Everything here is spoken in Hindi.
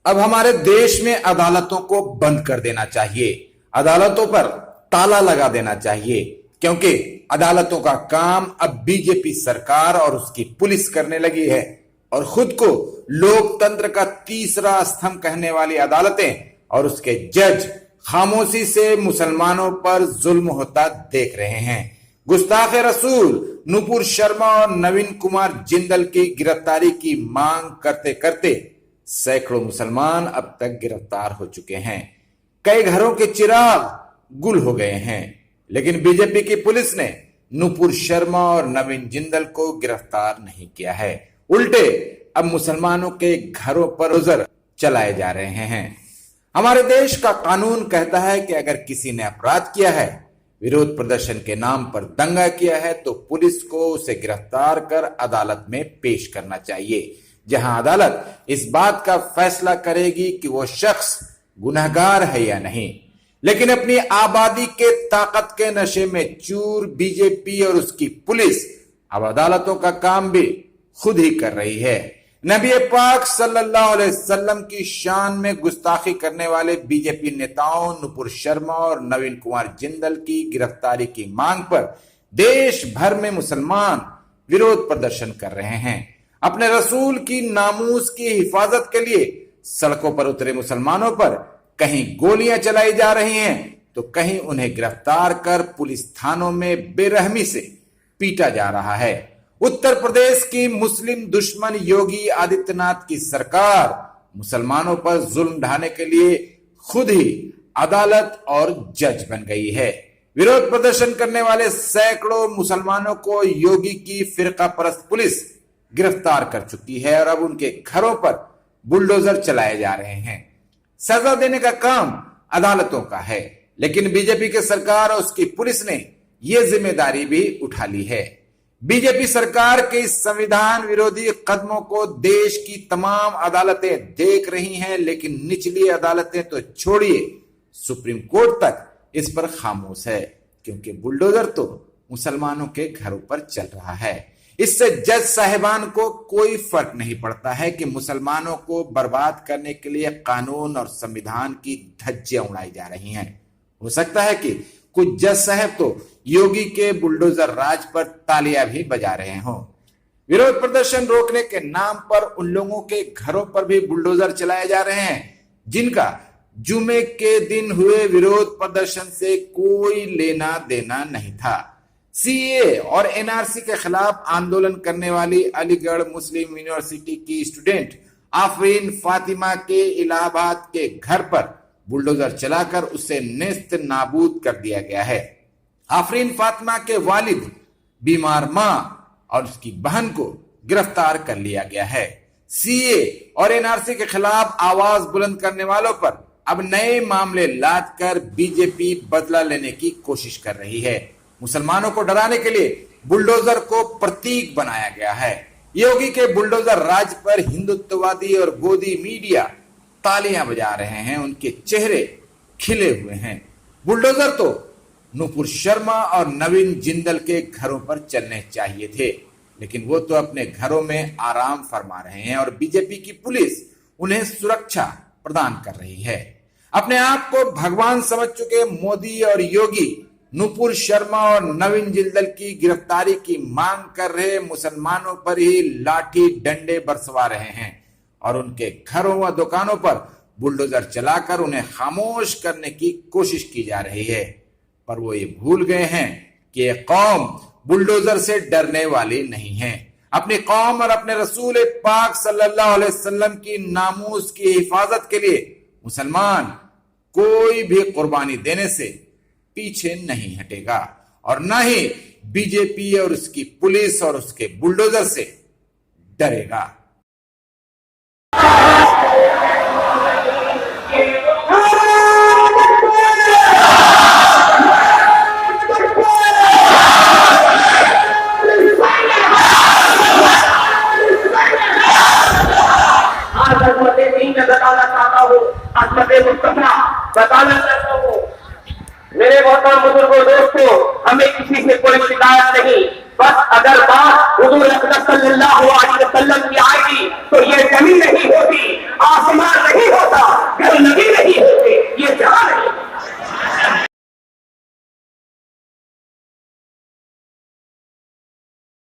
अब हमारे देश में अदालतों को बंद कर देना चाहिए, अदालतों पर ताला लगा देना चाहिए, क्योंकि अदालतों का काम अब बीजेपी सरकार और उसकी पुलिस करने लगी है और खुद को लोकतंत्र का तीसरा स्तंभ कहने वाली अदालतें और उसके जज खामोशी से मुसलमानों पर जुल्म होता देख रहे हैं। गुस्ताख रसूल नुपुर शर्मा और नवीन कुमार जिंदल की गिरफ्तारी की मांग करते करते सैकड़ों मुसलमान अब तक गिरफ्तार हो चुके हैं। कई घरों के चिराग गुल हो गए हैं, लेकिन बीजेपी की पुलिस ने नुपुर शर्मा और नवीन जिंदल को गिरफ्तार नहीं किया है। उल्टे अब मुसलमानों के घरों पर नजर चलाए जा रहे हैं। हमारे देश का कानून कहता है कि अगर किसी ने अपराध किया है, विरोध प्रदर्शन के नाम पर दंगा किया है, तो पुलिस को उसे गिरफ्तार कर अदालत में पेश करना चाहिए, जहां अदालत इस बात का फैसला करेगी कि वो शख्स गुनहगार है या नहीं। लेकिन अपनी आबादी के ताकत के नशे में चूर बीजेपी और उसकी पुलिस अब अदालतों का काम भी खुद ही कर रही है। नबी पाक सल्लल्लाहु अलैहि वसल्लम की शान में गुस्ताखी करने वाले बीजेपी नेताओं नुपुर शर्मा और नवीन कुमार जिंदल की गिरफ्तारी की मांग पर देश भर में मुसलमान विरोध प्रदर्शन कर रहे हैं। अपने रसूल की नामूस की हिफाजत के लिए सड़कों पर उतरे मुसलमानों पर कहीं गोलियां चलाई जा रही हैं, तो कहीं उन्हें गिरफ्तार कर पुलिस थानों में बेरहमी से पीटा जा रहा है। उत्तर प्रदेश की मुस्लिम दुश्मन योगी आदित्यनाथ की सरकार मुसलमानों पर जुल्म ढाने के लिए खुद ही अदालत और जज बन गई है। विरोध प्रदर्शन करने वाले सैकड़ों मुसलमानों को योगी की फिरका परस्त पुलिस गिरफ्तार कर चुकी है और अब उनके घरों पर बुलडोजर चलाए जा रहे हैं। सजा देने का काम अदालतों का है, लेकिन बीजेपी की सरकार और उसकी पुलिस ने यह जिम्मेदारी भी उठा ली है। बीजेपी सरकार के इस संविधान विरोधी कदमों को देश की तमाम अदालतें देख रही हैं, लेकिन निचली अदालतें तो छोड़िए, सुप्रीम कोर्ट तक इस पर खामोश है, क्योंकि बुलडोजर तो मुसलमानों के घरों पर चल रहा है। इससे जज साहिबान को कोई फर्क नहीं पड़ता है कि मुसलमानों को बर्बाद करने के लिए कानून और संविधान की धज्जियां उड़ाई जा रही हैं। हो सकता है कि कुछ जज साहब तो योगी के बुलडोजर राज पर तालियां भी बजा रहे हों। विरोध प्रदर्शन रोकने के नाम पर उन लोगों के घरों पर भी बुलडोजर चलाए जा रहे हैं जिनका जुमे के दिन हुए विरोध प्रदर्शन से कोई लेना देना नहीं था। सीए और एनआरसी के खिलाफ आंदोलन करने वाली अलीगढ़ मुस्लिम यूनिवर्सिटी की स्टूडेंट आफरीन फातिमा के इलाहाबाद के घर पर बुलडोजर चलाकर उसे नेस्त नाबूद कर दिया गया है। आफरीन फातिमा के वालिद, बीमार मां और उसकी बहन को गिरफ्तार कर लिया गया है। सीए और एनआरसी के खिलाफ आवाज बुलंद करने वालों पर अब नए मामले लाद कर बीजेपी बदला लेने की कोशिश कर रही है। मुसलमानों को डराने के लिए बुलडोजर को प्रतीक बनाया गया है। योगी के बुलडोजर राज पर हिंदुत्ववादी और गोदी मीडिया तालियां बजा रहे हैं, उनके चेहरे खिले हुए हैं। बुलडोजर तो नुपुर शर्मा और नवीन जिंदल के घरों पर चलने चाहिए थे, लेकिन वो तो अपने घरों में आराम फरमा रहे हैं और बीजेपी की पुलिस उन्हें सुरक्षा प्रदान कर रही है। अपने आप को भगवान समझ चुके मोदी और योगी नुपुर शर्मा और नवीन जिंदल की गिरफ्तारी की मांग कर रहे मुसलमानों पर ही लाठी डंडे बरसवा रहे हैं और उनके घरों व दुकानों पर बुलडोजर चलाकर उन्हें खामोश करने की कोशिश की जा रही है। पर वो ये भूल गए हैं कि ये कौम बुलडोजर से डरने वाली नहीं है। अपनी कौम और अपने रसूल पाक सल्लल्लाहु अलैहि वसल्लम की नामूस की हिफाजत के लिए मुसलमान कोई भी कुर्बानी देने से पीछे नहीं हटेगा और न ही बीजेपी और उसकी पुलिस और उसके बुलडोजर से डरेगा। बताना चाहता हूँ मेरे मोहतरम बुजुर्गों दोस्तों, हमें किसी से कोई शिकायत नहीं। बस अगर बात हुजूर अकरम सल्लल्लाहु अलैहि वसल्लम की आएगी तो ये जमीन नहीं होती, आसमान नहीं